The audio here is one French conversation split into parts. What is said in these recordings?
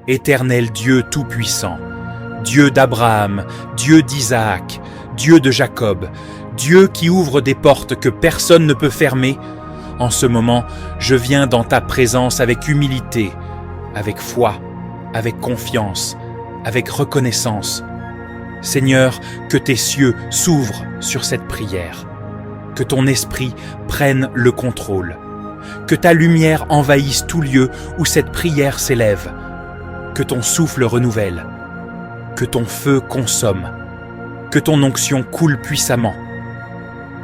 Éternel Dieu Tout-Puissant, Dieu d'Abraham, Dieu d'Isaac, Dieu de Jacob, Dieu qui ouvre des portes que personne ne peut fermer, en ce moment, je viens dans ta présence avec humilité, avec foi, avec confiance, avec reconnaissance. Seigneur, que tes cieux s'ouvrent sur cette prière, que ton esprit prenne le contrôle, que ta lumière envahisse tout lieu où cette prière s'élève, que ton souffle renouvelle, que ton feu consomme, que ton onction coule puissamment.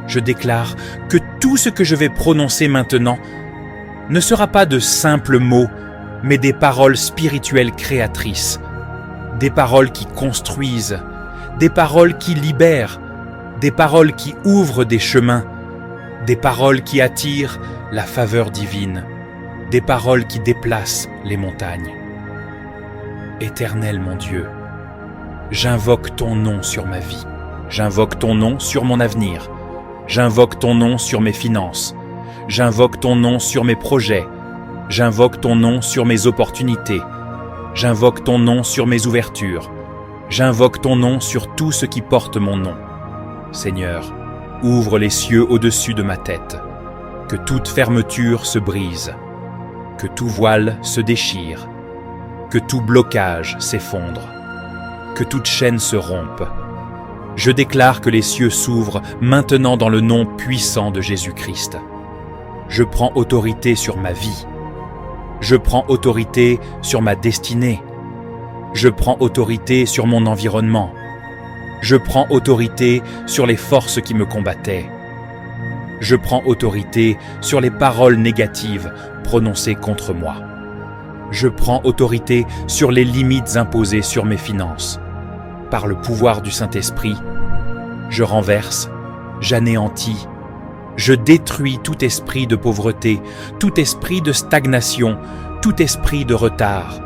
Je déclare que tout ce que je vais prononcer maintenant ne sera pas de simples mots, mais des paroles spirituelles créatrices, des paroles qui construisent, des paroles qui libèrent, des paroles qui ouvrent des chemins, des paroles qui attirent la faveur divine, des paroles qui déplacent les montagnes. Éternel mon Dieu, j'invoque ton nom sur ma vie, j'invoque ton nom sur mon avenir, j'invoque ton nom sur mes finances, j'invoque ton nom sur mes projets, j'invoque ton nom sur mes opportunités, j'invoque ton nom sur mes ouvertures, j'invoque ton nom sur tout ce qui porte mon nom. Seigneur, ouvre les cieux au-dessus de ma tête, que toute fermeture se brise, que tout voile se déchire, que tout blocage s'effondre, que toute chaîne se rompe. Je déclare que les cieux s'ouvrent maintenant dans le nom puissant de Jésus-Christ. Je prends autorité sur ma vie. Je prends autorité sur ma destinée. Je prends autorité sur mon environnement. Je prends autorité sur les forces qui me combattaient. Je prends autorité sur les paroles négatives prononcées contre moi. Je prends autorité sur les limites imposées sur mes finances. Par le pouvoir du Saint-Esprit, je renverse, j'anéantis, je détruis tout esprit de pauvreté, tout esprit de stagnation, tout esprit de retard,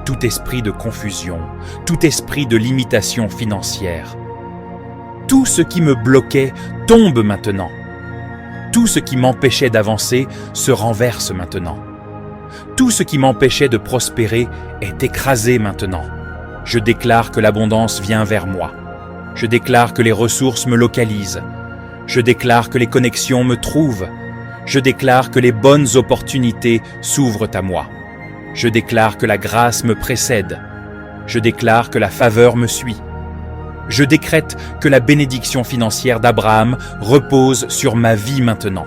tout esprit de confusion, tout esprit de limitation financière. Tout ce qui me bloquait tombe maintenant. Tout ce qui m'empêchait d'avancer se renverse maintenant. Tout ce qui m'empêchait de prospérer est écrasé maintenant. Je déclare que l'abondance vient vers moi. Je déclare que les ressources me localisent. Je déclare que les connexions me trouvent. Je déclare que les bonnes opportunités s'ouvrent à moi. Je déclare que la grâce me précède. Je déclare que la faveur me suit. Je décrète que la bénédiction financière d'Abraham repose sur ma vie maintenant.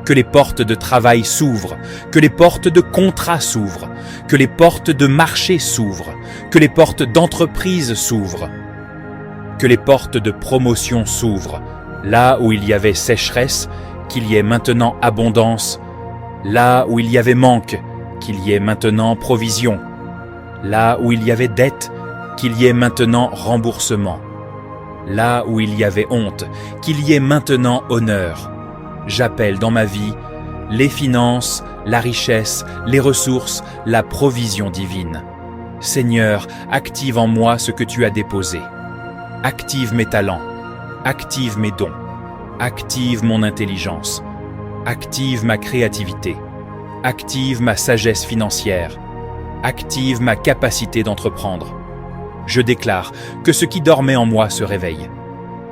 Que les portes de travail s'ouvrent, que les portes de contrat s'ouvrent, que les portes de marché s'ouvrent, que les portes d'entreprise s'ouvrent, que les portes de promotion s'ouvrent. Là où il y avait sécheresse, qu'il y ait maintenant abondance. Là où il y avait manque, qu'il y ait maintenant provision. Là où il y avait dette, qu'il y ait maintenant remboursement. Là où il y avait honte, qu'il y ait maintenant honneur. J'appelle dans ma vie les finances, la richesse, les ressources, la provision divine. Seigneur, active en moi ce que tu as déposé. Active mes talents, active mes dons, active mon intelligence, active ma créativité, active ma sagesse financière, active ma capacité d'entreprendre. Je déclare que ce qui dormait en moi se réveille.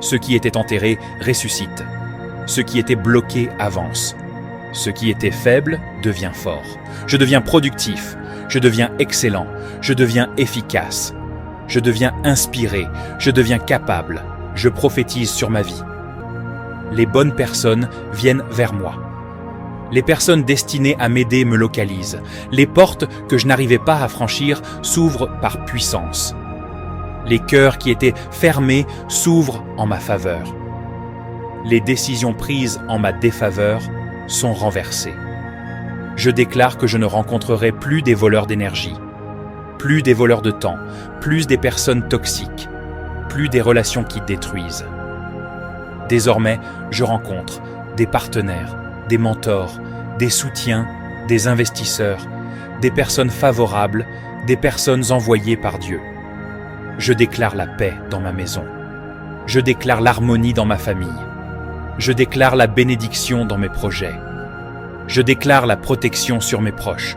Ce qui était enterré ressuscite. Ce qui était bloqué avance. Ce qui était faible devient fort. Je deviens productif. Je deviens excellent. Je deviens efficace. Je deviens inspiré. Je deviens capable. Je prophétise sur ma vie. Les bonnes personnes viennent vers moi. Les personnes destinées à m'aider me localisent. Les portes que je n'arrivais pas à franchir s'ouvrent par puissance. Les cœurs qui étaient fermés s'ouvrent en ma faveur. Les décisions prises en ma défaveur sont renversées. Je déclare que je ne rencontrerai plus des voleurs d'énergie, plus des voleurs de temps, plus des personnes toxiques, plus des relations qui détruisent. Désormais, je rencontre des partenaires, des mentors, des soutiens, des investisseurs, des personnes favorables, des personnes envoyées par Dieu. Je déclare la paix dans ma maison. Je déclare l'harmonie dans ma famille. Je déclare la bénédiction dans mes projets. Je déclare la protection sur mes proches,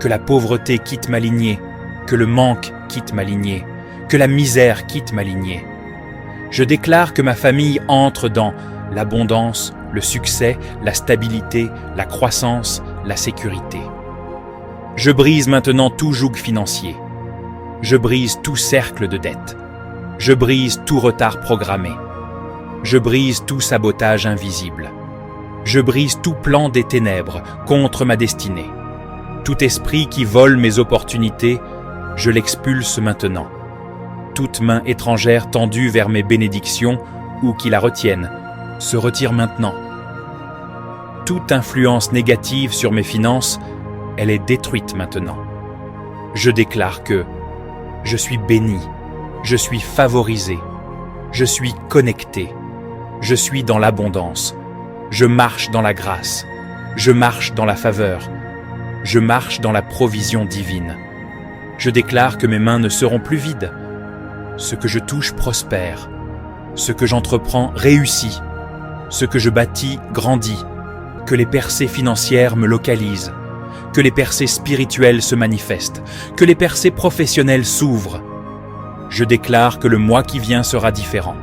que la pauvreté quitte ma lignée, que le manque quitte ma lignée, que la misère quitte ma lignée. Je déclare que ma famille entre dans l'abondance, le succès, la stabilité, la croissance, la sécurité. Je brise maintenant tout joug financier. Je brise tout cercle de dette. Je brise tout retard programmé. Je brise tout sabotage invisible. Je brise tout plan des ténèbres contre ma destinée. Tout esprit qui vole mes opportunités, je l'expulse maintenant. Toute main étrangère tendue vers mes bénédictions ou qui la retienne, se retire maintenant. Toute influence négative sur mes finances, elle est détruite maintenant. Je déclare que je suis béni, je suis favorisé, je suis connecté, je suis dans l'abondance, je marche dans la grâce, je marche dans la faveur, je marche dans la provision divine. Je déclare que mes mains ne seront plus vides. Ce que je touche prospère, ce que j'entreprends réussit, ce que je bâtis grandit, que les percées financières me localisent, que les percées spirituelles se manifestent, que les percées professionnelles s'ouvrent. Je déclare que le mois qui vient sera différent.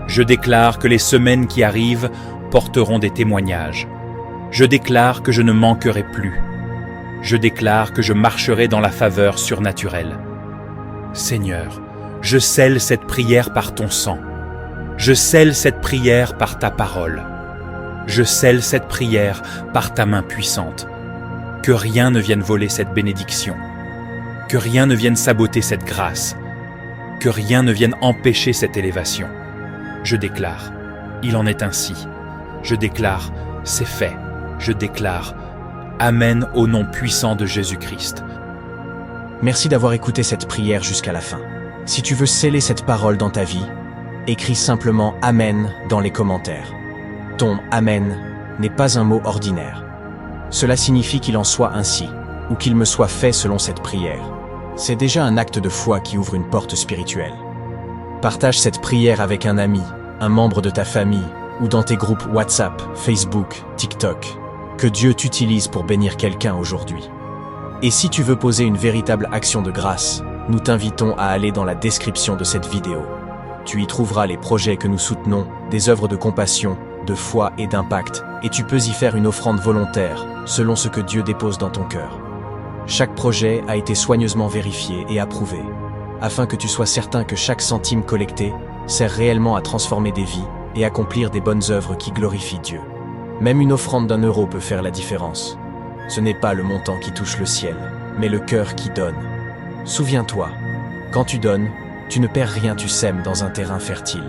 Je déclare que les semaines qui arrivent porteront des témoignages. Je déclare que je ne manquerai plus. Je déclare que je marcherai dans la faveur surnaturelle. Seigneur, je scelle cette prière par ton sang. Je scelle cette prière par ta parole. Je scelle cette prière par ta main puissante. Que rien ne vienne voler cette bénédiction. Que rien ne vienne saboter cette grâce. Que rien ne vienne empêcher cette élévation. Je déclare, il en est ainsi. Je déclare, c'est fait. Je déclare, Amen au nom puissant de Jésus-Christ. Merci d'avoir écouté cette prière jusqu'à la fin. Si tu veux sceller cette parole dans ta vie, écris simplement Amen dans les commentaires. Ton Amen n'est pas un mot ordinaire. Cela signifie qu'il en soit ainsi, ou qu'il me soit fait selon cette prière. C'est déjà un acte de foi qui ouvre une porte spirituelle. Partage cette prière avec un ami, un membre de ta famille, ou dans tes groupes WhatsApp, Facebook, TikTok. Que Dieu t'utilise pour bénir quelqu'un aujourd'hui. Et si tu veux poser une véritable action de grâce, nous t'invitons à aller dans la description de cette vidéo. Tu y trouveras les projets que nous soutenons, des œuvres de compassion, de foi et d'impact, et tu peux y faire une offrande volontaire, selon ce que Dieu dépose dans ton cœur. Chaque projet a été soigneusement vérifié et approuvé, afin que tu sois certain que chaque centime collecté sert réellement à transformer des vies et accomplir des bonnes œuvres qui glorifient Dieu. Même une offrande d'1 € peut faire la différence. Ce n'est pas le montant qui touche le ciel, mais le cœur qui donne. Souviens-toi, quand tu donnes, tu ne perds rien, tu sèmes dans un terrain fertile.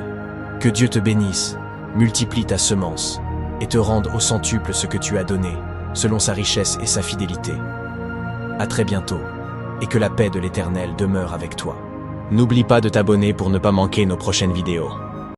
Que Dieu te bénisse, multiplie ta semence, et te rende au centuple ce que tu as donné, selon sa richesse et sa fidélité. À très bientôt, et que la paix de l'Éternel demeure avec toi. N'oublie pas de t'abonner pour ne pas manquer nos prochaines vidéos.